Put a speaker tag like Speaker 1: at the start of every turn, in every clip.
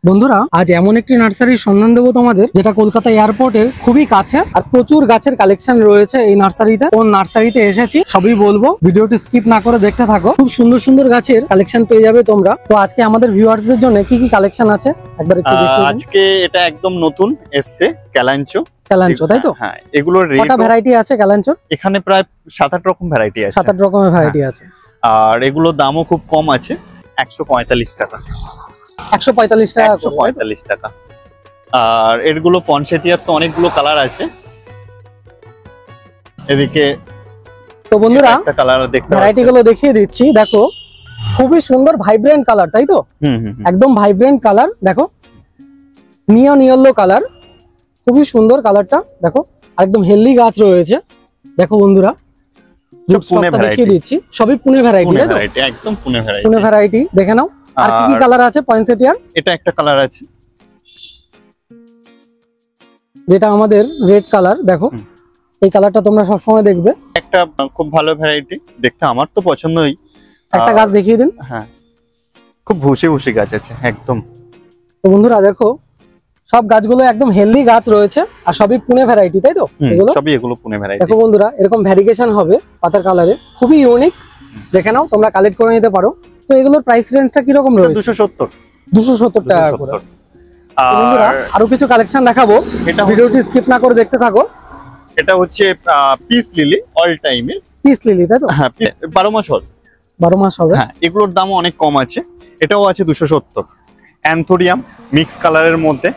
Speaker 1: বন্ধুরা আজ এমন একটি নার্সারির সন্ধান দেবো তোমাদের, যেটা কলকাতা এয়ারপোর্টের খুবই কাছে আর প্রচুর গাছের কালেকশন রয়েছে এই নার্সারিতে। কোন নার্সারিতে এসেছি সবই বলবো, ভিডিওটি স্কিপ না করে দেখতে থাকো। খুব সুন্দর সুন্দর গাছের কালেকশন পেয়ে যাবে তোমরা। তো আজকে আমাদের ভিউয়ার্সদের জন্য কি কি কালেকশন আছে একবার একটু দেখিয়ে দিন।
Speaker 2: আজকে এটা একদম নতুন এসছে ক্যালাঞ্চো।
Speaker 1: তাই তো?
Speaker 2: হ্যাঁ, এগুলোর
Speaker 1: কটা ভ্যারাইটি আছে ক্যালাঞ্চোর?
Speaker 2: এখানে প্রায় 7-8 রকম ভ্যারাইটি আছে।
Speaker 1: 7-8 রকমের ভ্যারাইটি আছে।
Speaker 2: আর এগুলোর দামও খুব কম আছে, 145 টাকা।
Speaker 1: 145 টাকা।
Speaker 2: 145 টাকা। আর এগুলো পনসেটিয়ার তো অনেকগুলো কালার আছে। এদিকে
Speaker 1: তো বন্ধুরা
Speaker 2: একটা কালার দেখতে
Speaker 1: ভ্যারাইটি গুলো দেখিয়ে দিচ্ছি। দেখো খুবই সুন্দর ভাইব্রেন্ট কালার, তাই তো? একদম ভাইব্রেন্ট কালার। দেখো নিয়ন ইয়েলো কালার, খুবই সুন্দর কালারটা। দেখো একদম হেলদি গাছ রয়েছে। দেখো বন্ধুরা দেখিয়ে দিচ্ছি, সবই পুনে ভ্যারাইটি, তাই তো?
Speaker 2: একদম পুনে ভ্যারাইটি।
Speaker 1: পুনে ভ্যারাইটি দেখে নাও। আর কি কি কালার আছে পয়েন্সেটিয়ার?
Speaker 2: এটা একটা কালার আছে
Speaker 1: যেটা আমাদের রেড কালার। দেখো এই কালারটা তোমরা সব সময় দেখবে।
Speaker 2: একটা খুব ভালো ভ্যারাইটি, দেখতে আমার তো পছন্দই।
Speaker 1: একটা গাছ দেখিয়ে দিন।
Speaker 2: হ্যাঁ, খুব ভুসি ভুসি গাছ আছে একদম।
Speaker 1: তো বন্ধুরা দেখো সব গাছগুলো একদম হেলদি গাছ রয়েছে আর সবই পুনে ভ্যারাইটি, তাই তো?
Speaker 2: এগুলো পুনে ভ্যারাইটি।
Speaker 1: দেখো বন্ধুরা এরকম ভ্যারিগেশন হবে পাতার কালারে, খুবই ইউনিক। দেখে নাও, তোমরা কালেক্ট করে নিতে পারো। তো এগুলোর প্রাইস রেঞ্জটা কি রকম রয়েছে?
Speaker 2: 270
Speaker 1: টাকা করে। বন্ধুরা আরো কিছু কালেকশন দেখাবো, এটা ভিডিওটি স্কিপ না করে দেখতে থাকো।
Speaker 2: এটা হচ্ছে পিস লিলি, অল টাইমের
Speaker 1: পিস লিলি, তাই তো?
Speaker 2: হ্যাঁ, 12 মাস হবে।
Speaker 1: 12 মাস হবে।
Speaker 2: হ্যাঁ, এগুলোর দামও অনেক কম আছে। এটাও আছে 270। অ্যান্থোরিয়াম মিক্স কালারের মধ্যে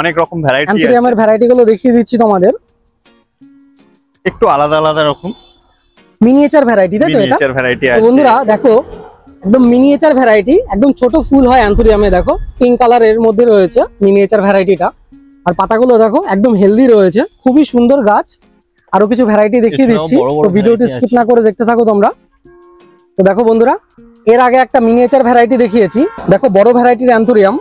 Speaker 2: অনেক রকম ভ্যারাইটি আছে।
Speaker 1: অ্যান্থোরিয়ামের ভ্যারাইটি গুলো দেখিয়ে দিচ্ছি তোমাদের,
Speaker 2: একটু আলাদা আলাদা রকম
Speaker 1: মিনিয়েচার ভ্যারাইটি, তাই তো? এটা
Speaker 2: মিনিয়েচার ভ্যারাইটি আছে।
Speaker 1: বন্ধুরা দেখো একদম মিনিয়েচার ভ্যারাইটি, একদম ছোট ফুল হয় অ্যান্থোরিয়ামে। দেখো পিঙ্ক কালারের মধ্যে রয়েছে মিনিয়েচার ভ্যারাইটিটা। আর পাতাগুলো দেখো একদম হেলদি রয়েছে, খুবই সুন্দর গাছ। আরো কিছু ভ্যারাইটি দেখিয়ে দিচ্ছি, তো ভিডিওটি স্কিপ না করে দেখতে থাকো তোমরা। তো দেখো বন্ধুরা এর আগে একটা মিনিয়েচার ভ্যারাইটি দেখিয়েছি। দেখো বড় ভ্যারাইটির অ্যান্থোরিয়াম,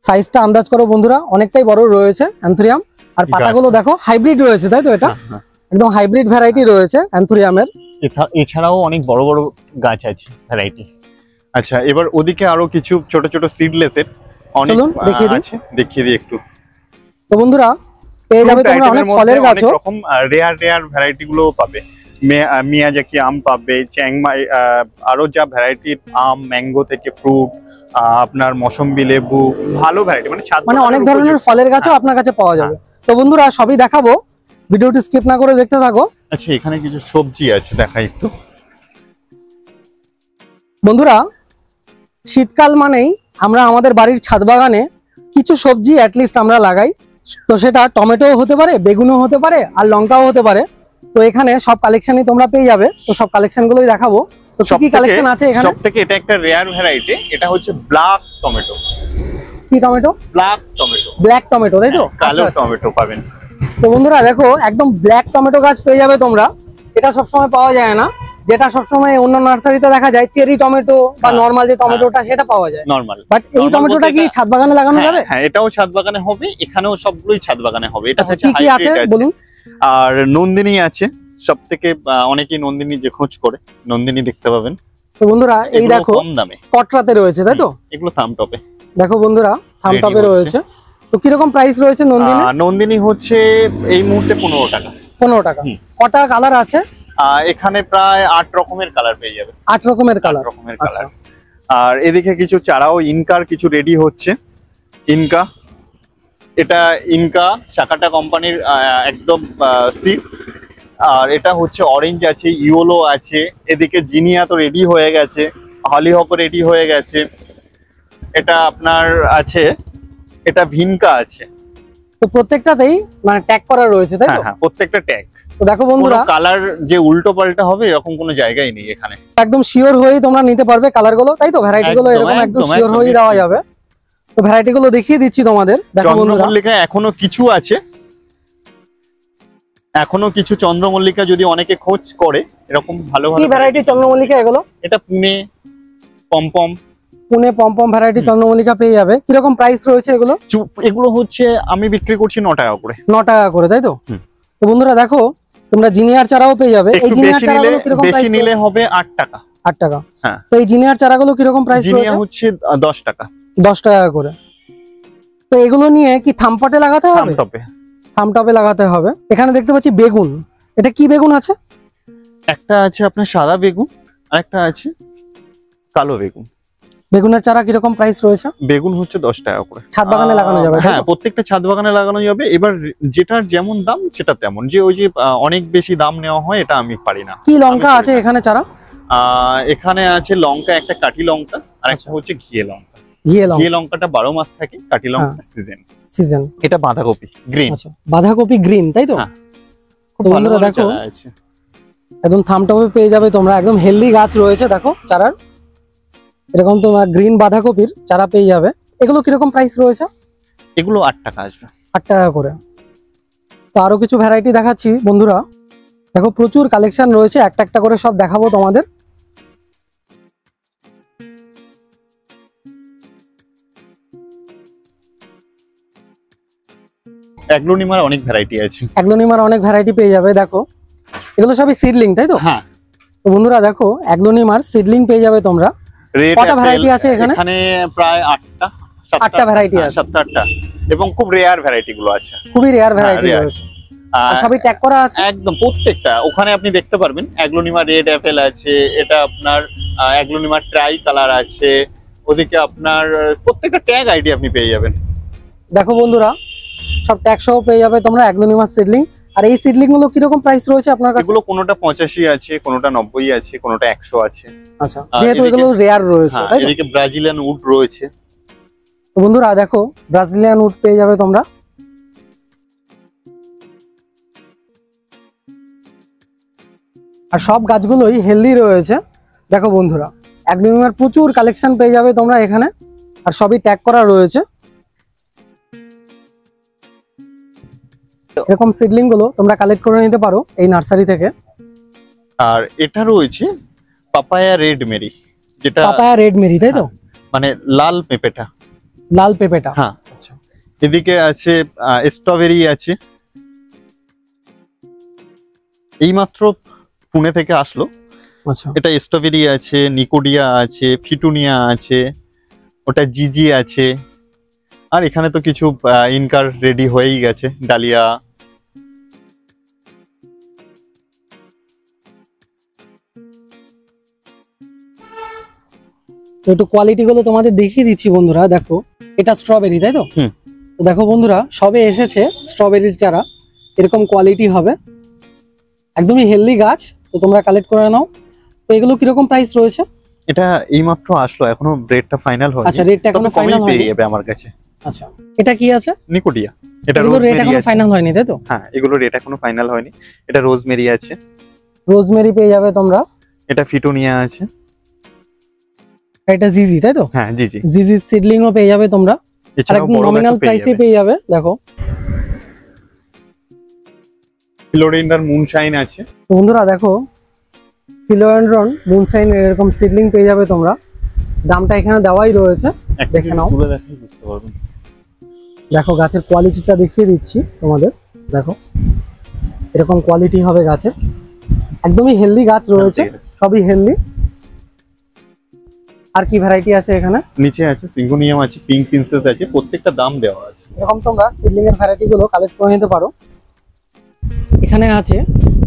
Speaker 1: সাইজটা আন্দাজ করো বন্ধুরা, অনেকটাই বড় রয়েছে অ্যান্থোরিয়াম। আর পাতাগুলো দেখো হাইব্রিড রয়েছে, তাই তো? এটা একদম হাইব্রিড ভ্যারাইটি রয়েছে অ্যান্থোরিয়ামের।
Speaker 2: এছাড়াও অনেক বড় বড় গাছ আছে ভ্যারাইটি। আচ্ছা, এবার ওদিকে আরো কিছু ছোট ছোট সিডলেসের অনেক আছে, দেখিয়ে দিই একটু।
Speaker 1: তো বন্ধুরা পেয়ে যাবে তোমরা অনেক ফলের গাছও,
Speaker 2: অনেক রকম রেয়ার ভ্যারাইটি গুলো পাবে। মিয়াজাকি আম পাবে, চ্যাংমাই, আরো যা ভ্যারাইটি আম, ম্যাঙ্গো থেকে ফ্রুট, আপনার মৌসম্বি লেবু, ভালো ভ্যারাইটি, মানে
Speaker 1: অনেক ধরনের ফলের গাছও আপনার কাছে পাওয়া যাবে। তো বন্ধুরা সবই দেখাবো, ভিডিওটি স্কিপ না করে দেখতে থাকো।
Speaker 2: আচ্ছা, এখানে কিছু সবজি আছে, দেখাই একটু।
Speaker 1: বন্ধুরা শীতকাল মানেই আমরা আমাদের বাড়ির ছাদ বাগানে কিছু সবজি অ্যাটলিস্ট আমরা লাগাই। তো সেটা টমেটো হতে পারে, বেগুনও হতে পারে, আর লঙ্কাও হতে পারে। তো এখানে সব কালেকশনই তোমরা পেয়ে যাবে। তো সব কালেকশন গুলোই দেখাবো। তো কি কালেকশন আছে এখানে?
Speaker 2: সবথেকে এটা একটা রেয়ার ভ্যারাইটি, এটা হচ্ছে ব্ল্যাক টমেটো।
Speaker 1: কি tomato?
Speaker 2: Black tomato.
Speaker 1: Black tomato, তাই তো?
Speaker 2: কালো টমেটো পাবেন।
Speaker 1: তো বন্ধুরা দেখো একদম ব্ল্যাক টমেটো গাছ পেয়ে যাবে তোমরা। এটা সবসময় পাওয়া যায় না, যেটা সবসময় অন্য নার্সারিতে দেখা যায় চেরি টমেটো বা নরমাল যে টমেটোটা সেটা পাওয়া যায়
Speaker 2: নরমাল।
Speaker 1: বাট এই টমেটোটা কি ছাদ বাগানে লাগানো যাবে?
Speaker 2: হ্যাঁ, এটাও ছাদ বাগানে হবে, এখানেও সবগুলোই ছাদ বাগানে হবে। এটা
Speaker 1: কি কি আছে বলুন।
Speaker 2: আর নন্দিনী আছে, সবথেকে অনেকেই নন্দিনী যে খোঁজ করে, নন্দিনী দেখতে পাবেন।
Speaker 1: তো বন্ধুরা এই দেখো
Speaker 2: কম দামে
Speaker 1: কটরাতে রয়েছে, তাই তো?
Speaker 2: এগুলো থাম টপে।
Speaker 1: দেখো বন্ধুরা থাম টপে রয়েছে। তো কি রকম প্রাইস রয়েছে নন্দিনী?
Speaker 2: নন্দিনী হচ্ছে এই মুহূর্তে 15 টাকা।
Speaker 1: 15 টাকা। কটা কালার আছে?
Speaker 2: এখানে প্রায় 8 রকমের কালার পেয়ে যাবে।
Speaker 1: 8 রকমের কালার।
Speaker 2: আচ্ছা। আর এদিকে কিছু চারাও ইনকার কিছু রেডি হচ্ছে। ইনকা, এটা ইনকা শাখাটা কোম্পানির একদম সিড। আর এটা হচ্ছে অরেঞ্জ আছে, ইয়েলো আছে। এদিকে জিনিয়া তো রেডি হয়ে গেছে, হলিহক রেডি হয়ে গেছে। এটা আপনার আছে, এটা ভিনকা আছে।
Speaker 1: তো প্রত্যেকটাতেই মানে ট্যাগ করা রয়েছে, তাই তো?
Speaker 2: হ্যাঁ, প্রত্যেকটা ট্যাগ।
Speaker 1: তো দেখো বন্ধুরা
Speaker 2: কালার যে উল্টো পাল্টা হবে এরকম কোনো জায়গাই নেই এখানে।
Speaker 1: একদম শিওর হয়েই তোমরা নিতে পারবে কালার গুলো, তাই তো? ভ্যারাইটি গুলো এরকম একদম শিওর হয়েই দেওয়া যাবে। তো ভ্যারাইটি গুলো দেখিয়ে দিচ্ছি তোমাদের। দেখো বন্ধুরা
Speaker 2: চন্দ্রমল্লিকা এখনো কিছু আছে, এখনো কিছু চন্দ্রমল্লিকা যদি অনেকে খোঁজ করে এরকম ভালো ভালো।
Speaker 1: কি ভ্যারাইটি চন্দ্রমল্লিকা এগুলো?
Speaker 2: এটা Pune pompom.
Speaker 1: Pune pompom variety চন্দ্রমল্লিকা পেয়ে যাবে। কি রকম প্রাইস রয়েছে এগুলো?
Speaker 2: এগুলো হচ্ছে আমি বিক্রি করছি 9 টাকা করে।
Speaker 1: 9 টাকা করে, তাই তো? তো বন্ধুরা দেখো তোমরা জিনিয়ার চারাও পেয়ে যাবে। এই জিনিয়ার চারাগুলো কি রকম প্রাইস?
Speaker 2: বেশি নিলে হবে 8 টাকা।
Speaker 1: 8 টাকা।
Speaker 2: হ্যাঁ।
Speaker 1: তো এই জিনিয়ার চারাগুলো কিরকম প্রাইস রয়েছে?
Speaker 2: জিনিয়া হচ্ছে 10 টাকা।
Speaker 1: 10 টাকা করে। তো এগুলো নিয়ে কি থামপটে লাগাতে হবে?
Speaker 2: থামটপে।
Speaker 1: থামটপে লাগাতে হবে। এখানে দেখতে পাচ্ছি বেগুন, এটা কি বেগুন আছে?
Speaker 2: একটা আছে আপনার সাদা বেগুন, আর একটা আছে কালো বেগুন।
Speaker 1: বেগুনের চারা কিরকম প্রাইস রয়েছে?
Speaker 2: বেগুন হচ্ছে 10 টাকা করে।
Speaker 1: ছাদ বাগানে লাগানো যাবে?
Speaker 2: হ্যাঁ, প্রত্যেকটা ছাদ বাগানে লাগানো যাবে। এবার যেটার যেমন দাম সেটা তেমন, যে ওই যে অনেক বেশি দাম নেওয়া হয় এটা আমি পারি না।
Speaker 1: কি লঙ্কা আছে এখানে চারা?
Speaker 2: এখানে আছে লঙ্কা, একটা কাঠি লঙ্কা, আর একটা হচ্ছে ঘিয়ে লঙ্কা। ঘিয়ে লঙ্কাটা 12 মাস থাকে, কাঠি লঙ্কা সিজন। এটা বাঁধাকপি গ্রিন।
Speaker 1: আচ্ছা, বাঁধাকপি গ্রিন, তাই তো? খুব বন্ধুরা দেখো একদম থামটপে পেয়ে যাবে তোমরা, একদম হেলদি গাছ রয়েছে দেখো চারার। এরকম তোমার গ্রিন বাঁধাকপির চারা পেয়ে যাবে। এগুলো কিরকম প্রাইস রয়েছে?
Speaker 2: এগুলো 8 টাকা আসবে।
Speaker 1: 8 টাকা করে। তো আরো কিছু ভ্যারাইটি দেখাচ্ছি বন্ধুরা, দেখো প্রচুর কালেকশন রয়েছে, একটা একটা করে সব দেখাবো তোমাদের।
Speaker 2: অ্যাগ্লোনিমার অনেক ভ্যারাইটি আছে।
Speaker 1: অ্যাগ্লোনিমার অনেক ভ্যারাইটি পেয়ে যাবে দেখো। এগুলো সবই সিডলিং, তাই তো?
Speaker 2: হ্যাঁ।
Speaker 1: তো বন্ধুরা দেখো অ্যাগ্লোনিমার সিডলিং পেয়ে যাবে তোমরা। কটা ভ্যারাইটি আছে এখানে?
Speaker 2: এখানে প্রায়
Speaker 1: 8টা ভ্যারাইটি আছে।
Speaker 2: 7-8টা, এবং খুব রেয়ার ভ্যারাইটি গুলো আছে।
Speaker 1: খুবই রেয়ার ভ্যারাইটি রয়েছে। আর সবই ট্যাগ করা আছে
Speaker 2: একদম প্রত্যেকটা। ওখানে আপনি দেখতে পারবেন অ্যাগ্লোনিমা রেড অ্যাপেল আছে, এটা আপনার অ্যাগ্লোনিমা ট্রাই কালার আছে, ওদিকে আপনার প্রত্যেকটা ট্যাগ আইডি আপনি পেয়ে যাবেন।
Speaker 1: দেখো বন্ধুরা সব ট্যাগ সহ পেয়ে যাবে তোমরা অ্যাগ্লোনিমা সিডলিং। আর এই সিডলিং গুলো কিরকম প্রাইস রয়েছে আপনার কাছে?
Speaker 2: এগুলো কোনোটা 85 আছে, কোনোটা 90 আছে, কোনোটা 100 আছে।
Speaker 1: আচ্ছা, যেহেতু এগুলো রেয়ার রয়েছে তাই তো?
Speaker 2: এদিকে ব্রাজিলিয়ান উড রয়েছে।
Speaker 1: তো বন্ধুরা দেখো ব্রাজিলিয়ান উড পেয়ে যাবে তোমরা। আর সব গাছগুলোই হেলদি রয়েছে দেখো বন্ধুরা। অ্যাগ্লোনিমার প্রচুর কালেকশন পেয়ে যাবে তোমরা এখানে, আর সবই ট্যাগ করা রয়েছে। এরকম সিডলিং গুলো তোমরা কালেক্ট করে নিতে পারো এই নার্সারি থেকে।
Speaker 2: আর এটা রয়েছে পাপায়া রেড মেরি, যেটা
Speaker 1: পাপায়া রেড মেরি, তাই তো?
Speaker 2: মানে লাল পেঁপেটা।
Speaker 1: লাল পেঁপেটা,
Speaker 2: হ্যাঁ।
Speaker 1: আচ্ছা।
Speaker 2: এদিকে আছে স্ট্রবেরি আছে, এইমাত্র পুনে থেকে আসলো।
Speaker 1: আচ্ছা,
Speaker 2: এটা স্ট্রবেরি আছে, নিকোডিয়া আছে, ফিটুনিয়া আছে, ওটা জিজি আছে। আর এখানে তো কিছু ইনকার রেডি হয়েই গেছে, ডালিয়া।
Speaker 1: তো একটু কোয়ালিটি গুলো তোমাদের দেখিয়ে দিচ্ছি বন্ধুরা। দেখো এটা স্ট্রবেরি, তাই তো? তো দেখো বন্ধুরা সবে এসেছে স্ট্রবেরির চারা, এরকম কোয়ালিটি হবে, একদমই হেলদি গাছ। তো তোমরা কালেক্ট করে নাও। তো এগুলো কিরকম প্রাইস রয়েছে?
Speaker 2: এটা এইমাত্র আসলো, এখনো রেটটা ফাইনাল হয়নি।
Speaker 1: আচ্ছা, রেটটা এখনো ফাইনাল হয়নি।
Speaker 2: পেয়ে যাবে আমার কাছে।
Speaker 1: আচ্ছা, এটা কি আছে?
Speaker 2: নিকোডিয়া। এটা
Speaker 1: এগুলো রেট এখনো ফাইনাল হয়নি, তাই তো?
Speaker 2: হ্যাঁ, এগুলো রেট এখনো ফাইনাল হয়নি। এটা রোজমেরি আছে,
Speaker 1: রোজমেরি পেয়ে যাবে তোমরা।
Speaker 2: এটা ফিটুনিয়া আছে,
Speaker 1: এটা জিজি, তাই তো?
Speaker 2: হ্যাঁ জিজি।
Speaker 1: জিজি সিডলিংও পেয়ে যাবে তোমরা, আর একদম নমিনাল প্রাইসে পেয়ে যাবে। দেখো
Speaker 2: ফিলোডেন্ড্রন মুনশাইন আছে।
Speaker 1: তো বন্ধুরা দেখো ফিলোডেন্ড্রন মুনশাইন এরকম সিডলিং পেয়ে যাবে তোমরা। দামটা এখানে দেওয়াই রয়েছে, দেখে নাও। দেখো গাছের কোয়ালিটিটা দেখিয়ে দিচ্ছি তোমাদের। দেখো এরকম কোয়ালিটি হবে গাছের, একদমই হেলদি গাছ রয়েছে, সবই হেলদি। আর কি ভ্যারাইটি আছে এখানে?
Speaker 2: নিচে আছে সিঙ্গোনিয়াম আছে, পিঙ্ক প্রিন্সেস আছে, প্রত্যেকটা দাম দেওয়া আছে।
Speaker 1: এরকম তোমরা সিডলিং এর ভ্যারাইটি গুলো কালেক্ট করে নিতে পারো। এখানে আছে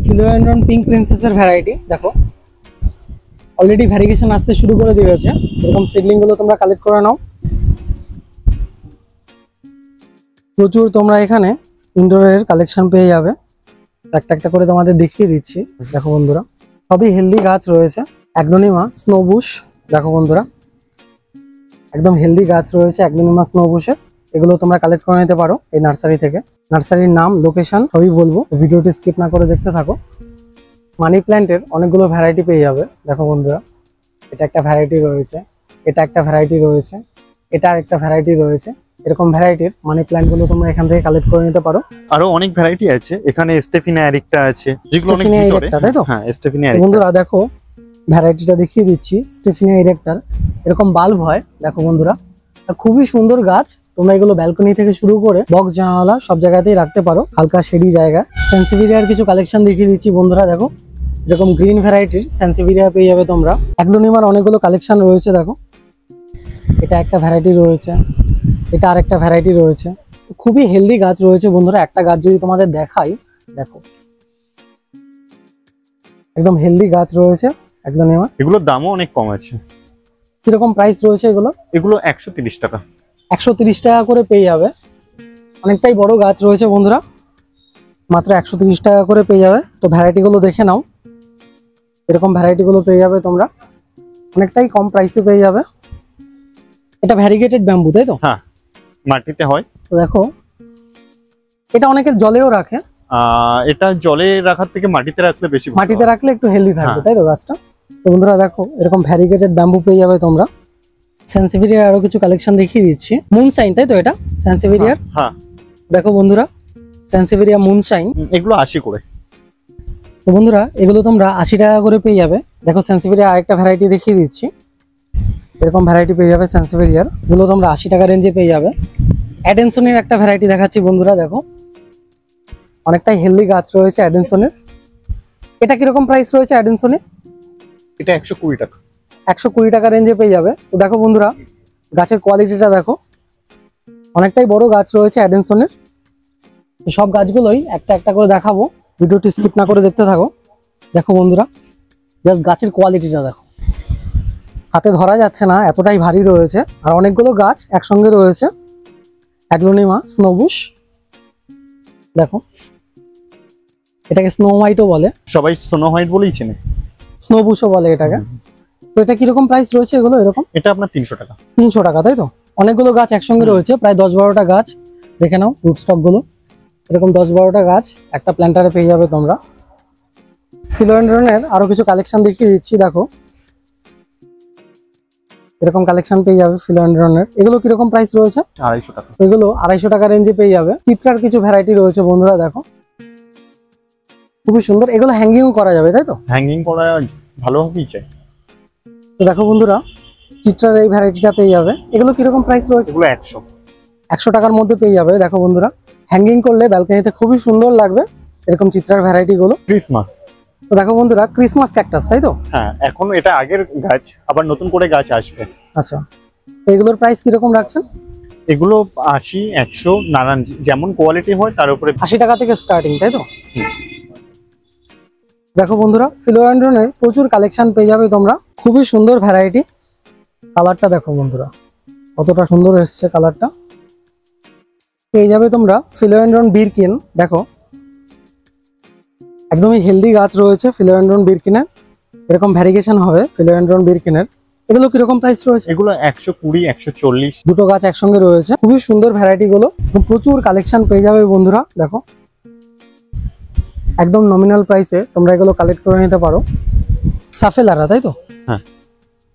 Speaker 1: ফিলোডেন্ড্রন পিঙ্ক প্রিন্সেসের ভ্যারাইটি। দেখো অলরেডি ভ্যারিগেশন আসতে শুরু করে দিয়েছে। এরকম সিডলিং গুলো তোমরা কালেক্ট করে নাও। প্রচুর তোমরা এখানে ইনডোরের কালেকশন পেয়ে যাবে, একটা একটা করে তোমাদের দেখিয়ে দিচ্ছি। দেখো বন্ধুরা সবই হেলদি গাছ রয়েছে। অ্যাগ্লোনিমা স্নোবুশ, দেখো বন্ধুরা একদম হেলদি গাছ রয়েছে অ্যাগ্লোনিমা স্নোবুশের। এগুলো তোমরা কালেক্ট করে নিতে পারো এই নার্সারি থেকে। নার্সারির নাম, লোকেশন সবই বলবো, ভিডিওটি স্কিপ না করে দেখতে থাকো। মানি প্ল্যান্টের অনেকগুলো ভ্যারাইটি পেয়ে যাবে। দেখো বন্ধুরা এটা একটা ভ্যারাইটি রয়েছে, এটা একটা ভ্যারাইটি রয়েছে, এটা আরেকটা ভ্যারাইটি রয়েছে। এরকম ভ্যারাইটির মানি প্ল্যান্ট গুলো তোমরা এখান থেকে কালেক্ট করে নিতে পারো।
Speaker 2: আরো অনেক ভ্যারাইটি আছে এখানে। স্টেফিনা এরিকটা আছে, যেগুলো অনেক ভিতরে,
Speaker 1: তাই তো?
Speaker 2: হ্যাঁ স্টেফিনা এরিকটা।
Speaker 1: বন্ধুরা দেখো ভ্যারাইটিটা দেখিয়ে দিচ্ছি, স্টেফিনা ইরেক্টার। এরকম বাল্ব হয় দেখো বন্ধুরা, খুবই সুন্দর গাছ। তোমরা এগুলো ব্যালকনি থেকে শুরু করে বক্স জানালা সব জায়গাতেই রাখতে পারো, হালকা শেডি জায়গা। সেন্সিভিরিয়ার কিছু কালেকশন দেখিয়ে দিচ্ছি বন্ধুরা। দেখো এরকম গ্রিন ভ্যারাইটির স্যানসেভিরিয়া পেয়ে যাবে তোমরা। অ্যাগ্লোনিমার অনেকগুলো কালেকশন রয়েছে দেখো, এটা একটা ভ্যারাইটি রয়েছে, এটা আরেকটা ভ্যারাইটি রয়েছে। খুবই হেলদি গাছ রয়েছে বন্ধুরা। একটা গাছ যদি তোমাদের দেখাই, দেখো একদম হেলদি গাছ রয়েছে অ্যাগ্লোনিমা।
Speaker 2: এগুলোর দামও অনেক কম আছে।
Speaker 1: কিরকম প্রাইস রয়েছে এগুলো?
Speaker 2: এগুলো 130 টাকা।
Speaker 1: 130 টাকা করে পেয়ে যাবে। অনেকটাই বড় গাছ রয়েছে বন্ধুরা, মাত্র 130 টাকা করে পেয়ে যাবে। তো ভ্যারাইটিগুলো দেখে নাও, এরকম ভ্যারাইটিগুলো পেয়ে যাবে তোমরা, অনেকটাই কম প্রাইসে পেয়ে যাবে। এটা ভ্যারিগেটেড ব্যাম্বু, তাই তো?
Speaker 2: হ্যাঁ, মাটিতে হয়।
Speaker 1: তো দেখো, এটা অনেকে জলেও রাখে।
Speaker 2: এটা জলে রাখার থেকে মাটিতে রাখলে বেশি ভালো
Speaker 1: মাটিতে
Speaker 2: হয়।
Speaker 1: রাখলে একটু হেলদি থাকবে,
Speaker 2: হ্যাঁ।
Speaker 1: তাই তো গাছটা? তো বন্ধুরা দেখো, এরকম ভ্যারিগেটেড ব্যাম্বু পেয়ে যাবে তোমরা। স্যানসেভিরিয়ার আরো কিছু কালেকশন দেখিয়ে দিচ্ছি। মুনশাইন, তাই তো এটা স্যানসেভিরিয়ার?
Speaker 2: হ্যাঁ,
Speaker 1: দেখো বন্ধুরা, স্যানসেভিরিয়া মুনশাইন।
Speaker 2: এগুলো 80 করে।
Speaker 1: তো বন্ধুরা এগুলো তোমরা 80 টাকা করে পেয়ে যাবে। দেখো স্যানসেভিরিয়া আরেকটা ভ্যারাইটি দেখিয়ে দিচ্ছি, এরকম ভ্যারাইটি পেয়ে যাবে স্যানসেভিরিয়ার। এগুলো তোমরা 80 টাকা রেঞ্জে পেয়ে যাবে। অ্যাডেনসনের একটা ভ্যারাইটি দেখাচ্ছি বন্ধুরা, দেখো অনেকটাই হেলদি গাছ রয়েছে অ্যাডেনসনের। এটা কিরকম প্রাইস রয়েছে অ্যাডেনসনে?
Speaker 2: এটা 120 টাকা।
Speaker 1: 120 টাকা রেঞ্জে পেয়ে যাবে। তো দেখো বন্ধুরা, গাছের কোয়ালিটিটা দেখো, অনেকটাই বড় গাছ রয়েছে অ্যাডেনসনের। তো সব গাছগুলোই একটা একটা করে দেখাবো, ভিডিওটি স্কিপ না করে দেখতে থাকো। দেখো বন্ধুরা, জাস্ট গাছের কোয়ালিটিটা দেখো, হাতে ধরা যাচ্ছে না, এতটাই ভারী রয়েছে। আর অনেকগুলো গাছ একসঙ্গে রয়েছে। অ্যাগ্লোনিমা স্নোবুশ, দেখো এটাকে স্নো হোয়াইটও বলে,
Speaker 2: সবাই স্নো হোয়াইট বলেই চেনে।
Speaker 1: স্নোবুশও বলে এটাকে। তো এটা কিরকম প্রাইস রয়েছে এগুলো? এরকম
Speaker 2: এটা আপনার 300 টাকা।
Speaker 1: 300 টাকা, তাই তো? অনেকগুলো গাছ একসঙ্গে রয়েছে, প্রায় 10-12টা গাছ। দেখে নাও রুট স্টক গুলো, এরকম 10-12টা গাছ একটা প্ল্যান্টারে পেয়ে যাবে তোমরা। ফিলোডেন্ড্রনের আরো কিছু কালেকশন দেখিয়ে দিচ্ছি, দেখো এরকম কালেকশন পেয়ে যাবে ফিলোডেন্ড্রনের। এগুলো কিরকম প্রাইস রয়েছে?
Speaker 2: 250 টাকা।
Speaker 1: এগুলো 250 টাকা রেঞ্জে পেয়ে যাবে। চিত্রার কিছু ভ্যারাইটি রয়েছে বন্ধুরা, দেখো খুবই সুন্দর। এগুলো হ্যাঙ্গিং করা যাবে, তাই তো?
Speaker 2: হ্যাঙ্গিং করা ভালোভাবেই চাই।
Speaker 1: তো দেখো বন্ধুরা, চিত্রার এই ভ্যারাইটিটা পেয়ে যাবে। এগুলো কিরকম প্রাইস রয়েছে?
Speaker 2: এগুলো 100।
Speaker 1: 100 টাকার মধ্যে পেয়ে যাবে। দেখো বন্ধুরা, হ্যাঙ্গিং করলে ব্যালকনিতে খুবই সুন্দর লাগবে এরকম চিত্রার ভ্যারাইটি গুলো।
Speaker 2: ক্রিসমাস।
Speaker 1: তো দেখো বন্ধুরা, ক্রিসমাস ক্যাকটাস, তাই তো?
Speaker 2: হ্যাঁ, এখন এটা আগের গাছ, আবার নতুন করে গাছ আসবে।
Speaker 1: আচ্ছা, তো এগুলোর প্রাইস কিরকম রাখছেন?
Speaker 2: এগুলো 80, 100 নানান যেমন কোয়ালিটি হয় তার উপরে।
Speaker 1: 80 টাকা থেকে স্টার্টিং, তাই তো? দেখো বন্ধুরা, ফিলোডেন্ড্রনের প্রচুর কালেকশন পেয়ে যাবে তোমরা, খুবই সুন্দর ভ্যারাইটি। কালারটা দেখো বন্ধুরা, কতটা সুন্দর এসছে কালারটা। পেয়ে যাবে তোমরা ফিলোডেন্ড্রন বিরকিন। দেখো একদমই হেলদি গাছ রয়েছে ফিলোডেন্ড্রন বিরকিনের। এরকম ভ্যারিগেশন হবে ফিলোডেন্ড্রন বিরকিনের। এগুলো কিরকম প্রাইস রয়েছে?
Speaker 2: এগুলো 120, 140।
Speaker 1: দুটো গাছ একসঙ্গে রয়েছে, খুবই সুন্দর ভ্যারাইটি গুলো। প্রচুর কালেকশন পেয়ে যাবে বন্ধুরা, দেখো একদম নমিনাল প্রাইসে তোমরা এগুলো কালেক্ট করে নিতে পারো। সাফেলারা, তাই তো?
Speaker 2: হ্যাঁ।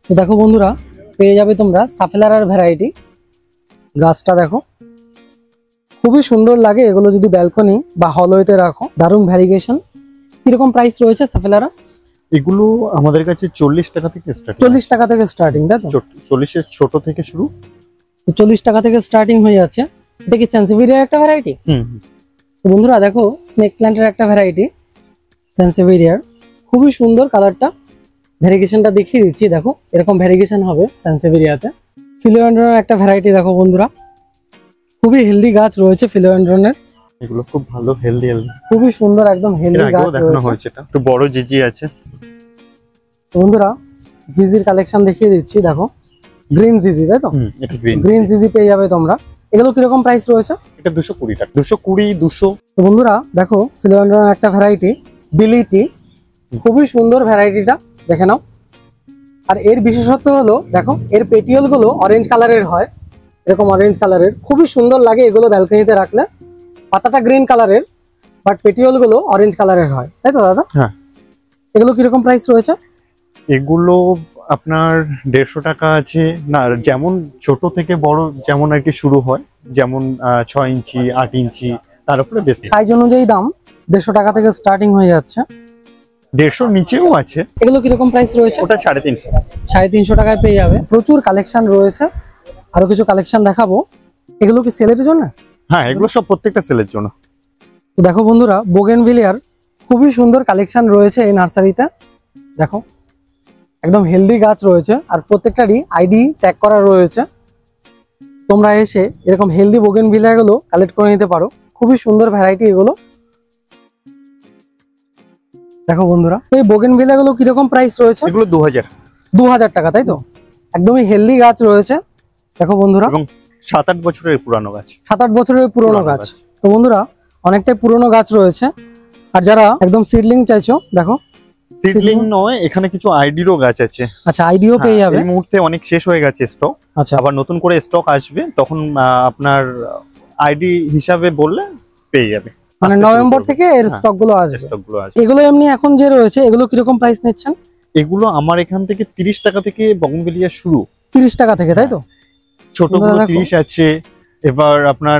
Speaker 1: তো দেখো বন্ধুরা, পেয়ে যাবে তোমরা সাফেলারার ভ্যারাইটি। গাছটা দেখো খুবই সুন্দর লাগে, এগুলো যদি ব্যালকনি বা হলওয়েতে রাখো, দারুণ ভ্যারিগেশন। কিরকম প্রাইস রয়েছে সাফেলারা?
Speaker 2: এগুলো আমাদের কাছে 40 টাকা থেকে স্টার্ট।
Speaker 1: 40 টাকা থেকে স্টার্টিং, তাই তো?
Speaker 2: 40 এর ছোট থেকে শুরু।
Speaker 1: তো 40 টাকা থেকে স্টার্টিং হয়ে যাচ্ছে। এটা কি স্যানসেভিরিয়ার একটা ভ্যারাইটি? তো বন্ধুরা দেখো, স্নেক প্ল্যান্টের একটা ভ্যারাইটি স্যানসেভিরিয়ার, খুবই সুন্দর কালারটা। ভ্যারিগেশনটা দেখিয়ে দিচ্ছি, দেখো এরকম ভ্যারিগেশন হবে স্যানসেভিরিয়াতে। ফিলোডেন্ড্রনের একটা ভ্যারাইটি দেখো বন্ধুরা, খুবই হেলদি গাছ রয়েছে ফিলোডেন্ড্রনের।
Speaker 2: এগুলো খুব ভালো, হেলদি।
Speaker 1: খুবই সুন্দর, একদম হেলদি গাছ
Speaker 2: দেখানো
Speaker 1: রয়েছে।
Speaker 2: হয়েছে, এটা একটু বড় জিজি আছে।
Speaker 1: তো বন্ধুরা, জিজির কালেকশন দেখিয়ে দিচ্ছি, দেখো গ্রিন জিজি, তাই তো?
Speaker 2: এটা গ্রিন।
Speaker 1: গ্রিন জিজি পেয়ে যাবে তোমরা। এগুলো কিরকম প্রাইস রয়েছে?
Speaker 2: এটা 220 টাকা। 220, 200।
Speaker 1: তো বন্ধুরা দেখো, ফিলোডেন্ড্রনের একটা ভ্যারাইটি বিলিটি, খুবই সুন্দর ভ্যারাইটিটা, দেখে নাও। আর এর বিশেষত্ব হলো, দেখো এর পেটিওল গুলো অরেঞ্জ কালারের হয়, এরকম অরেঞ্জ কালারের, খুবই সুন্দর লাগে এগুলো ব্যালকনিতে রাখলে। পাতাটা গ্রিন কালারের, বাট পেটিওল গুলো অরেঞ্জ কালারের হয়, তাই তো দাদা?
Speaker 2: হ্যাঁ।
Speaker 1: এগুলো কিরকম প্রাইস রয়েছে?
Speaker 2: এগুলো আপনার 150 টাকা আছে না, যেমন ছোট থেকে বড় যেমন আর কি শুরু হয়, যেমন 6 ইঞ্চি, 8 ইঞ্চি, তার উপরে বেশি
Speaker 1: সাইজ অনুযায়ী দাম 150 টাকা থেকে স্টার্টিং হয়ে যাচ্ছে।
Speaker 2: 150 নিচেও আছে।
Speaker 1: এগুলো কিরকম প্রাইস রয়েছে?
Speaker 2: ওটা 350।
Speaker 1: 350 টাকায় পেয়ে যাবে। প্রচুর কালেকশন রয়েছে, আরো কিছু কালেকশন দেখাবো। এগুলো কি সেলের জন্য?
Speaker 2: হ্যাঁ, এগুলো সব প্রত্যেকটা সেলের জন্য।
Speaker 1: তো দেখো বন্ধুরা, বোগেনভিলিয়ার খুবই সুন্দর কালেকশন রয়েছে এই নার্সারিতে। দেখো একদম হেলদি গাছ রয়েছে, আর প্রত্যেকটারই আইডি ট্যাগ করা রয়েছে। তোমরা এসে এরকম হেলদি বোগেনভিলিয়া গুলো কালেক্ট করে নিতে পারো। খুবই সুন্দর ভ্যারাইটি এগুলো। দেখো বন্ধুরা, এই বোগেনভিলিয়া গুলো কিরকম প্রাইস রয়েছে?
Speaker 2: এগুলো
Speaker 1: 2000 টাকা, তাই তো? একদমই হেলদি গাছ রয়েছে। দেখো বন্ধুরা,
Speaker 2: এবং 7-8 বছরের পুরানো গাছ।
Speaker 1: 7-8 বছরের পুরনো গাছ। তো বন্ধুরা, অনেকটাই পুরনো গাছ রয়েছে। আর যারা একদম সিডলিং চাইছো, দেখো
Speaker 2: সিডলিং নয়, এখানে কিছু আইডিরও গাছ আছে।
Speaker 1: আচ্ছা, আইডিও পেয়ে যাবে।
Speaker 2: এই মুহূর্তে অনেক শেষ হয়ে গেছে স্টক।
Speaker 1: আচ্ছা,
Speaker 2: আবার নতুন করে স্টক আসবে, তখন আপনার আইডি হিসাবে বললে পেয়ে যাবে।
Speaker 1: মানে নভেম্বর থেকে এর স্টক গুলো আসবে। এগুলো এমনি এখন যে রয়েছে, এগুলো কিরকম প্রাইস নিচ্ছেন?
Speaker 2: এগুলো আমার এখান থেকে 30 টাকা থেকে বগনভেলিয়া শুরু।
Speaker 1: 30 টাকা থেকে, তাই তো?
Speaker 2: ছোটগুলো 30 আছে, এবার আপনার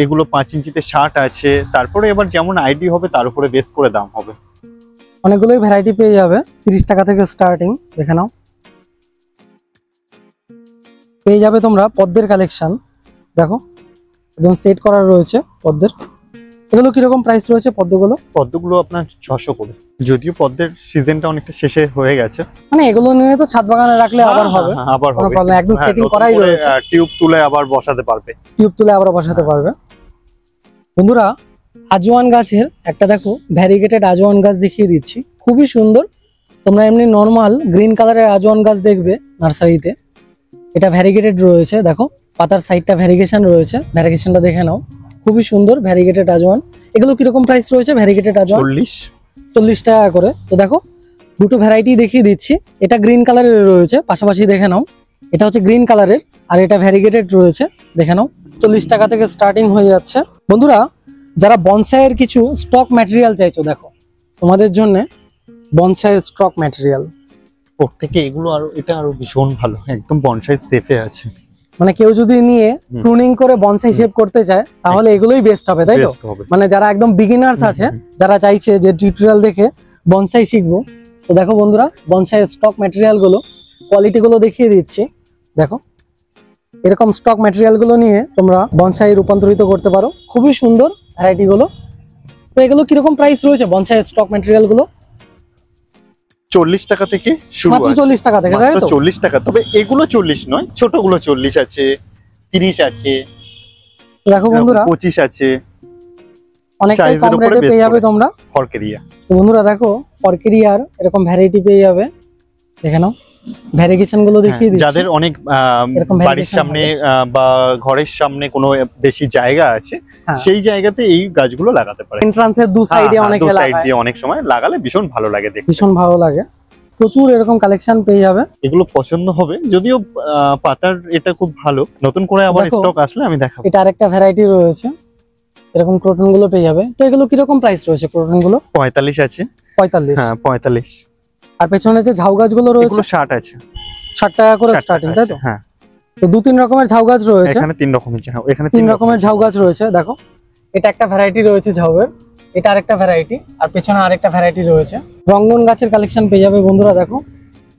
Speaker 2: এগুলো 5 ইঞ্চিতে 60 আছে। তারপরে এবার যেমন আইডি হবে তার উপরে বেস করে দাম হবে।
Speaker 1: অনেকগুলোই ভ্যারাইটি পেয়ে যাবে 30 টাকা থেকে স্টার্টিং। দেখে নাও, পেয়ে যাবে তোমরা পদ্মের কালেকশন। দেখো একদম সেট করা রয়েছে পদ্মের। এগুলো কিরকম প্রাইস রয়েছে পদ্মগুলো?
Speaker 2: পদ্মগুলো আপনার 600 করে, যদিও পদ্মের সিজনটা অনেকটা শেষে হয়ে গেছে।
Speaker 1: মানে এগুলো নিয়ে তো ছাদ বাগানে রাখলে আবার হবে,
Speaker 2: আবার
Speaker 1: কোনো
Speaker 2: হবে।
Speaker 1: প্রবলেম, একদম সেটিং করাই রয়েছে।
Speaker 2: টিউব তুলে আবার বসাতে পারবে।
Speaker 1: টিউব তুলে আবার বসাতে পারবে। বন্ধুরা, আজওয়ান গাছের একটা দেখো ভ্যারিগেটেড আজওয়ান গাছ দেখিয়ে দিচ্ছি, খুবই সুন্দর। তোমরা এমনি নর্মাল গ্রিন কালারের আজওয়ান গাছ দেখবে নার্সারিতে, এটা ভ্যারিগেটেড রয়েছে। দেখো পাতার সাইডটা ভ্যারিগেশন রয়েছে, ভ্যারিগেশনটা দেখে নাও, খুবই সুন্দর ভ্যারিগেটেড আজওয়ান। এগুলো কিরকম প্রাইস রয়েছে ভ্যারিগেটেড আজওয়ান? 40 টাকা করে। তো দেখো দুটো ভ্যারাইটি দেখিয়ে দিচ্ছি। এটা গ্রিন কালারের রয়েছে, পাশাপাশি দেখে নাও। এটা হচ্ছে গ্রিন কালারের, আর এটা ভ্যারিগেটেড রয়েছে, দেখে নাও। 40 টাকা থেকে স্টার্টিং হয়ে যাচ্ছে। বন্ধুরা, যারা বনসাইয়ের কিছু স্টক ম্যাটেরিয়াল চাইছো, দেখো তোমাদের জন্য বনসাইয়ের স্টক ম্যাটেরিয়াল।
Speaker 2: ওর থেকে এগুলো এটা আরো ভীষণ ভালো, একদম বনসাই সেফে আছে।
Speaker 1: মানে কেউ যদি নিয়ে প্রুনিং করে বনসাই শেপ করতে চায়, তাহলে এগুলোই বেস্ট হবে, তাই তো? মানে যারা একদম বিগিনার্স আছে, যারা চাইছে যে টিউটোরিয়াল দেখে বনসাই শিখবো, তো দেখো বন্ধুরা, বনসাইয়ের স্টক ম্যাটেরিয়াল গুলো, কোয়ালিটি গুলো দেখিয়ে দিচ্ছি। দেখো এরকম স্টক ম্যাটেরিয়াল গুলো নিয়ে তোমরা বনসাই রূপান্তরিত করতে পারো। খুবই সুন্দর ভ্যারাইটি গুলো। তো এগুলো কিরকম প্রাইস রয়েছে বনসাইয়ের স্টক ম্যাটেরিয়াল গুলো?
Speaker 2: 40 টাকা থেকে শুরু।
Speaker 1: মাত্র 40 টাকা থেকে, তাই তো?
Speaker 2: 40 টাকা। তবে এগুলো 40 নয়, ছোটগুলো 40 আছে, 30 আছে।
Speaker 1: দেখো বন্ধুরা,
Speaker 2: 25 আছে।
Speaker 1: অনেকটাই কম রেটে পেয়ে যাবে তোমরা
Speaker 2: ফরকেরিয়া।
Speaker 1: তো বন্ধুরা দেখো, ফরকেরিয়ার এরকম ভ্যারাইটি পেয়ে যাবে। দেখে নাও ভ্যারিগেশন গুলো দেখিয়ে দিচ্ছি।
Speaker 2: যাদের অনেক বাড়ির সামনে বা ঘরের সামনে কোনো বেশি জায়গা আছে, সেই জায়গাতে এই গাছগুলো লাগাতে পারে।
Speaker 1: এন্ট্রান্সের দু সাইডে অনেকে লাগায়,
Speaker 2: সাইড দিয়ে অনেক সময় লাগালে ভীষণ ভালো লাগে দেখতে।
Speaker 1: ভীষণ ভালো লাগে। প্রচুর এরকম কালেকশন পেয়ে যাবে।
Speaker 2: এগুলো পছন্দ হবে, যদিও পাতার এটা খুব ভালো। নতুন করে আবার স্টক আসলে আমি দেখাবো।
Speaker 1: এটা আরেকটা ভ্যারাইটি রয়েছে, এরকম ক্রোটন গুলো পেয়ে যাবে। তো এগুলো কিরকম প্রাইস রয়েছে ক্রোটন গুলো?
Speaker 2: 45 আছে।
Speaker 1: 45?
Speaker 2: হ্যাঁ 45।
Speaker 1: আর পেছনে যে ঝাউ গাছগুলো রয়েছে,
Speaker 2: এগুলো 60 আছে।
Speaker 1: 60 টাকা করে স্টার্টিং, তাই তো?
Speaker 2: হ্যাঁ।
Speaker 1: তো 2-3 রকমের ঝাউ গাছ রয়েছে।
Speaker 2: এখানে 3 রকমের ঝাউ, এখানে
Speaker 1: 3 রকমের ঝাউ গাছ রয়েছে। দেখো এটা একটা ভ্যারাইটি রয়েছে ঝাউয়ের, এটা আরেকটা ভ্যারাইটি, আর পেছনে আরেকটা ভ্যারাইটি রয়েছে। রঙ্গন গাছের কালেকশন পেয়ে যাবে বন্ধুরা। দেখো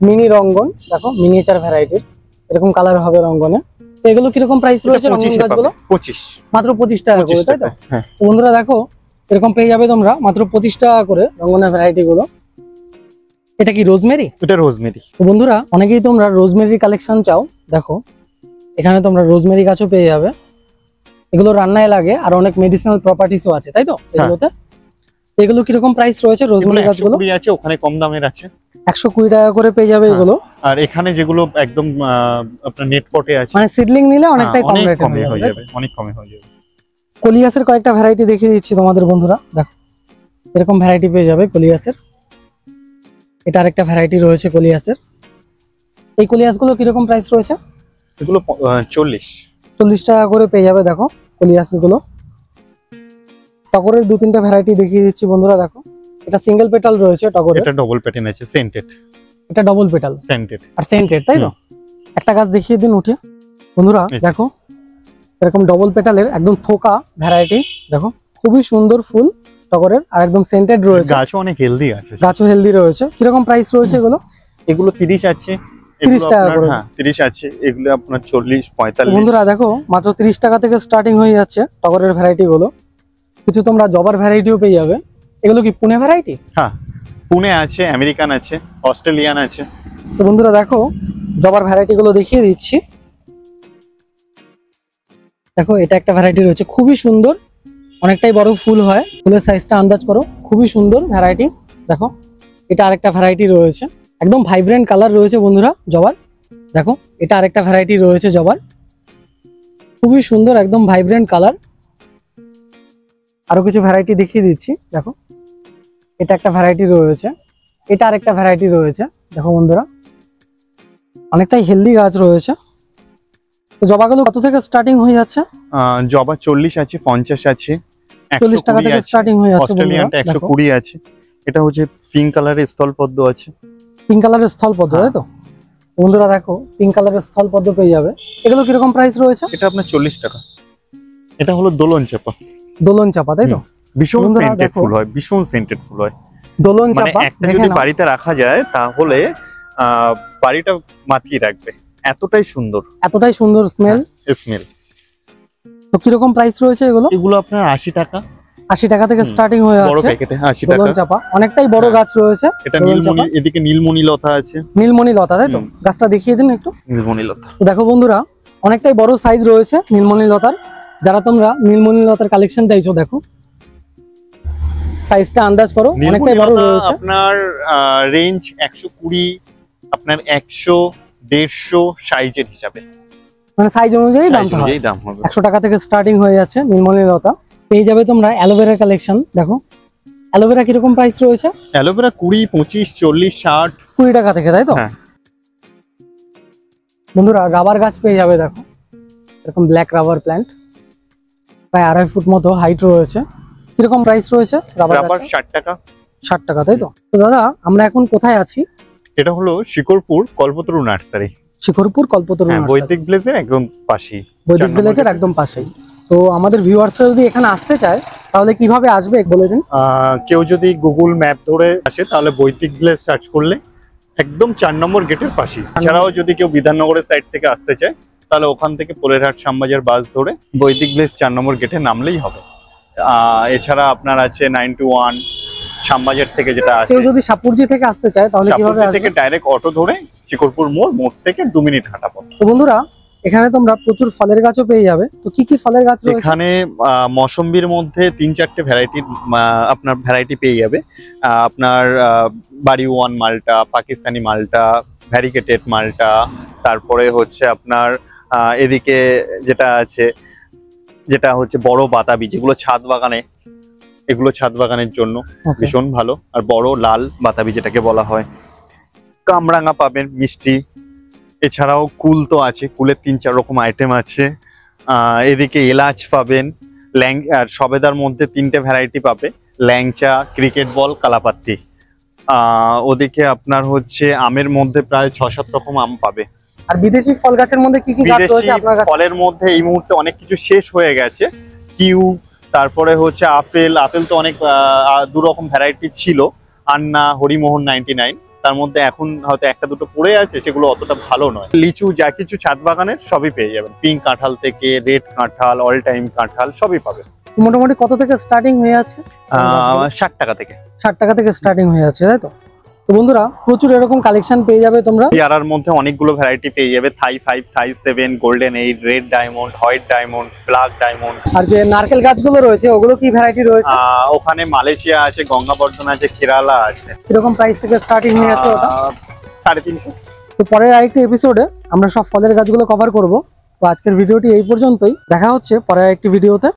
Speaker 1: মিনি রঙ্গন, দেখো মিনিয়েচার ভ্যারাইটির, এরকম কালার হবে রঙ্গনে। তো এগুলো কিরকম প্রাইস রয়েছে রঙ্গন গাছগুলো?
Speaker 2: 25।
Speaker 1: মাত্র 25 টাকা করে, তাই তো?
Speaker 2: হ্যাঁ।
Speaker 1: বন্ধুরা দেখো, এরকম পেয়ে যাবে তোমরা মাত্র 25 টাকা করে রঙ্গনের ভ্যারাইটি গুলো। এটা কি রোজমেরি?
Speaker 2: এটা রোজমেরি।
Speaker 1: তো বন্ধুরা, অনেকেই তোমরা রোজমেরি কালেকশন চাও, দেখো এখানে তোমরা রোজমেরি গাছও পেয়ে যাবে। এগুলো রান্নায় লাগে, আর অনেক মেডিসিনাল প্রপার্টিসও আছে, তাই তো এগুলোতে? এগুলো কিরকম প্রাইস রয়েছে রোজমেরি গাছগুলো?
Speaker 2: 120 আছে, ওখানে কম দামের আছে।
Speaker 1: 120 টাকা করে পেয়ে যাবে এগুলো।
Speaker 2: আর এখানে যেগুলো একদম আপনার নেট পটে আছে,
Speaker 1: মানে সিডলিং নিলে অনেকটাই কম রেটে
Speaker 2: হয়ে যাবে, অনেক কমে হয়ে যাবে।
Speaker 1: কলিয়াসের কয়েকটা ভ্যারাইটি দেখিয়ে দিচ্ছি তোমাদের বন্ধুরা। দেখো এরকম ভ্যারাইটি পেয়ে যাবে কলিয়াসের। এটা আরেকটা ভ্যারাইটি রয়েছে কলিয়াসের। এই কলিয়াসগুলো কিরকম প্রাইস রয়েছে?
Speaker 2: এগুলো 40
Speaker 1: টাকা করে পেয়ে যাবে। দেখো কলিয়াসগুলো। টগরের 2-3টা ভ্যারাইটি দেখিয়ে দিচ্ছি বন্ধুরা। দেখো এটা সিঙ্গেল পেটাল রয়েছে টগরের,
Speaker 2: এটা ডবল প্যাটার্ন আছে, সেন্টেড।
Speaker 1: এটা ডবল পেটাল,
Speaker 2: সেন্টেড
Speaker 1: আর সেন্টেড, তাই তো? একটা গাছ দেখিয়ে দিন উঠে বন্ধুরা। দেখো এরকম ডবল পেটালের একদম থোকা ভ্যারাইটি। দেখো খুবই সুন্দর ফুল টগরের, আর একদম সেন্টেড রয়েছে।
Speaker 2: গাছও অনেক হেলদি আছে,
Speaker 1: গাছও হেলদি রয়েছে। কিরকম প্রাইস রয়েছে এগুলো?
Speaker 2: এগুলো 30 আছে।
Speaker 1: 30 টাকা করে?
Speaker 2: হ্যাঁ 30 আছে। এগুলো আপনার 40-45।
Speaker 1: বন্ধুরা দেখো, মাত্র 30 টাকা থেকে স্টার্টিং হয়ে যাচ্ছে টগরের ভ্যারাইটি গুলো। কিছু তোমরা জবার ভ্যারাইটিও পেয়ে যাবে এগুলো কি পুনে ভ্যারাইটি?
Speaker 2: হ্যাঁ, পুনে আছে, আমেরিকান আছে, অস্ট্রেলিয়ান আছে।
Speaker 1: তো বন্ধুরা দেখো জবার ভ্যারাইটি গুলো দেখিয়ে দিচ্ছি। দেখো এটা একটা ভ্যারাইটি রয়েছে, খুবই সুন্দর, অনেকটাই বড় ফুল হয়। ফুলের সাইজটা আন্দাজ করো, খুবই সুন্দর ভ্যারাইটি। দেখো এটা আরেকটা ভ্যারাইটি রয়েছে, একদম ভাইব্রেন্ট কালার রয়েছে বন্ধুরা জবার। দেখো এটা আরেকটা ভ্যারাইটি রয়েছে জবার, খুবই সুন্দর, একদম ভাইব্রেন্ট কালার। আরো কিছু ভ্যারাইটি দেখিয়ে দিচ্ছি। দেখো এটা একটা ভ্যারাইটি রয়েছে, এটা আরেকটা ভ্যারাইটি রয়েছে। দেখো বন্ধুরা অনেকটাই হেলদি গাছ রয়েছে। তো জবাগুলো কত থেকে স্টার্টিং হয়ে যাচ্ছে?
Speaker 2: জবা 40 আছে, 50 আছে,
Speaker 1: 40 টাকা থেকে স্টার্টিং হয়ে যাচ্ছে।
Speaker 2: অস্ট্রেলিয়ানটা 120 আছে। এটা হচ্ছে পিঙ্ক কালারের স্থলপদ্ম আছে,
Speaker 1: পিঙ্ক কালারের স্থলপদ্ম, তাই তো? বন্ধুরা দেখো পিঙ্ক কালারের স্থলপদ্ম পেয়ে যাবে। এগুলো কিরকম প্রাইস রয়েছে?
Speaker 2: এটা আপনার 40 টাকা। এটা হলো দোলন চাপা।
Speaker 1: দোলন চাপা, তাই তো?
Speaker 2: ভীষণ
Speaker 1: বন্ধুরা
Speaker 2: সেন্টেড
Speaker 1: দেখো।
Speaker 2: ফুল হয়, ভীষণ সেন্টেড ফুল হয়।
Speaker 1: দোলন
Speaker 2: মানে
Speaker 1: চাপা
Speaker 2: একটা
Speaker 1: দেখে
Speaker 2: যদি
Speaker 1: নাও।
Speaker 2: বাড়িতে রাখা যায় তাহলে বাড়িটা মাতিয়ে রাখবে, এতটাই সুন্দর
Speaker 1: এতটাই সুন্দর স্মেল।
Speaker 2: স্মেল।
Speaker 1: তো কিরকম প্রাইস রয়েছে এগুলো?
Speaker 2: এগুলো আপনার 80 টাকা।
Speaker 1: 80 টাকা থেকে স্টার্টিং হয়ে
Speaker 2: বড়
Speaker 1: যাচ্ছে
Speaker 2: প্যাকেটে 80
Speaker 1: দোলন
Speaker 2: টাকা।
Speaker 1: চাপা, অনেকটাই বড়
Speaker 2: হ্যাঁ।
Speaker 1: গাছ রয়েছে।
Speaker 2: এটা
Speaker 1: দোলন
Speaker 2: নীলমণি,
Speaker 1: চাপা।
Speaker 2: এদিকে নীলমণি লতা আছে।
Speaker 1: নীলমণি লতা, তাই তো? গাছটা দেখিয়ে দিন একটু।
Speaker 2: নীলমণি লতা।
Speaker 1: তো দেখো বন্ধুরা অনেকটাই বড় সাইজ রয়েছে নীলমণি লতার। যারা তোমরা নীলমণি লতার কালেকশন চাইছো, দেখো সাইজটা আন্দাজ করো, অনেকটাই বড় রয়েছে।
Speaker 2: আপনার রেঞ্জ 120, আপনার 100, 150 সাইজের হিসাবে,
Speaker 1: মানে সাইজ অনুযায়ী
Speaker 2: সাইজ
Speaker 1: দামটা হয়।
Speaker 2: অনুযায়ী দাম হবে।
Speaker 1: 100 টাকা থেকে স্টার্টিং হয়ে যাচ্ছে নীলমণি লতা। পেয়ে যাবে তোমরা অ্যালোভেরা কালেকশন। দেখো অ্যালোভেরা কিরকম প্রাইস রয়েছে?
Speaker 2: অ্যালোভেরা 20, 25, 40, 60।
Speaker 1: 20 টাকা থেকে, তাই তো?
Speaker 2: হ্যাঁ।
Speaker 1: বন্ধুরা রাবার গাছ পেয়ে যাবে। দেখো এরকম ব্ল্যাক রাবার প্ল্যান্ট, প্রায় 2.5 ফুট মতো হাইট রয়েছে। কিরকম প্রাইস রয়েছে রাবার
Speaker 2: রাবার
Speaker 1: গাছ?
Speaker 2: 60 টাকা।
Speaker 1: 60 টাকা, তাই তো? তো দাদা আমরা এখন কোথায় আছি?
Speaker 2: এটা হলো শিকরপুর কল্পতরু নার্সারি।
Speaker 1: শিকরপুর কল্পতরু
Speaker 2: হ্যাঁ,
Speaker 1: নার্সারি,
Speaker 2: বৈদিক ভিলেজের একদম পাশেই।
Speaker 1: বৈদিক
Speaker 2: 4 নম্বর
Speaker 1: ভিলেজের
Speaker 2: গেটে।
Speaker 1: একদম পাশেই। তো আমাদের ভিউয়ার্সরা যদি এখানে আসতে চায় তাহলে কিভাবে আসবে বলে দিন।
Speaker 2: কেউ যদি গুগল ম্যাপ ধরে আসে তাহলে বৈদিক ভিলেজ সার্চ করলে একদম 4 নম্বর গেটের পাশেই। এছাড়াও যদি কেউ বিধাননগরের সাইড থেকে আসতে চায় তাহলে ওখান থেকে পোলেরহাট শ্যামবাজার বাস ধরে বৈদিক ভিলেজ 4 নম্বর গেটে নামলেই হবে। এছাড়া আপনার আছে 9 to 1 শ্যামবাজার থেকে যেটা আছে।
Speaker 1: কেউ যদি সাপুরজি থেকে আসতে চায় তাহলে কিভাবে
Speaker 2: সাপুরজি
Speaker 1: আসবে?
Speaker 2: থেকে ডাইরেক্ট অটো ধরে শিকরপুর মোড় থেকে 2 মিনিট হাঁটা পথ।
Speaker 1: তো বন্ধুরা এখানে তোমরা প্রচুর ফলের গাছও পেয়ে যাবে। তো কি কি ফলের গাছ রয়েছে?
Speaker 2: এখানে মৌসম্বির মধ্যে 3-4টে ভ্যারাইটির আপনার ভ্যারাইটি পেয়ে যাবে। আপনার বাড়ি ওয়ান মালটা, পাকিস্তানি মালটা, ভ্যারিকেটেড মালটা, তারপরে হচ্ছে আপনার এদিকে যেটা আছে যেটা হচ্ছে বড় বাতাবি, যেগুলো ছাদ বাগানে, এগুলো ছাদ বাগানের জন্য
Speaker 1: Okay.
Speaker 2: ভীষণ ভালো। আর বড় লাল বাতাবি যেটাকে বলা হয়। কামরাঙা পাবেন মিষ্টি, এছাড়াও কুল তো আছে, কুলের 3-4 রকম আইটেম আছে। এদিকে এলাচ পাবেন, আর সবেদার মধ্যে 3টে ভ্যারাইটি পাবে, ল্যাংচা, ক্রিকেট বল, কালাপাত্তি। ওদিকে আপনার হচ্ছে আমের মধ্যে প্রায় 6-7 রকম আম পাবে।
Speaker 1: আর বিদেশি ফল গাছের মধ্যে কি কি গাছ
Speaker 2: বিদেশি
Speaker 1: রয়েছে আপনার কাছে?
Speaker 2: ফলের মধ্যে এই মুহূর্তে অনেক কিছু শেষ হয়ে গেছে। কিউ, তারপরে হচ্ছে আপেল তো অনেক 2 রকম ভ্যারাইটি ছিল, আন্না, হরিমোহন 99, তার মধ্যে এখন হয়তো 1-2টো পড়ে আছে, সেগুলো অতটা ভালো নয়। লিচু যা কিছু ছাদ বাগানের সবই পেয়ে যাবেন, পিঙ্ক কাঁঠাল থেকে রেড কাঁঠাল, অল টাইম কাঁঠাল সবই পাবেন।
Speaker 1: মোটামুটি কত থেকে স্টার্টিং হয়ে আছে?
Speaker 2: 60 টাকা থেকে।
Speaker 1: 60 টাকা থেকে স্টার্টিং হয়ে যাচ্ছে, তাই তো? তো বন্ধুরা প্রচুর এরকম কালেকশন পেয়ে যাবে তোমরা।
Speaker 2: ইয়ারার মধ্যে অনেকগুলো ভ্যারাইটি পেয়ে যাবে, Thai 5, Thai 7, golden 8, red diamond, white diamond, black diamond.
Speaker 1: আর যে নারকেল গাছগুলো রয়েছে ওগুলো কি ভ্যারাইটি রয়েছে?
Speaker 2: ওখানে মালয়েশিয়া আছে, গঙ্গাবর্ধন আছে, কেরালা আছে।
Speaker 1: কিরকম প্রাইস থেকে স্টার্টিং হয়ে যাচ্ছে ওটা?
Speaker 2: 350।
Speaker 1: তো পরের আরেকটি এপিসোডে আমরা সব ফলের গাছগুলো কভার করব। তো আজকের ভিডিওটি এই পর্যন্তই, দেখা হচ্ছে পরের একটি ভিডিওতে।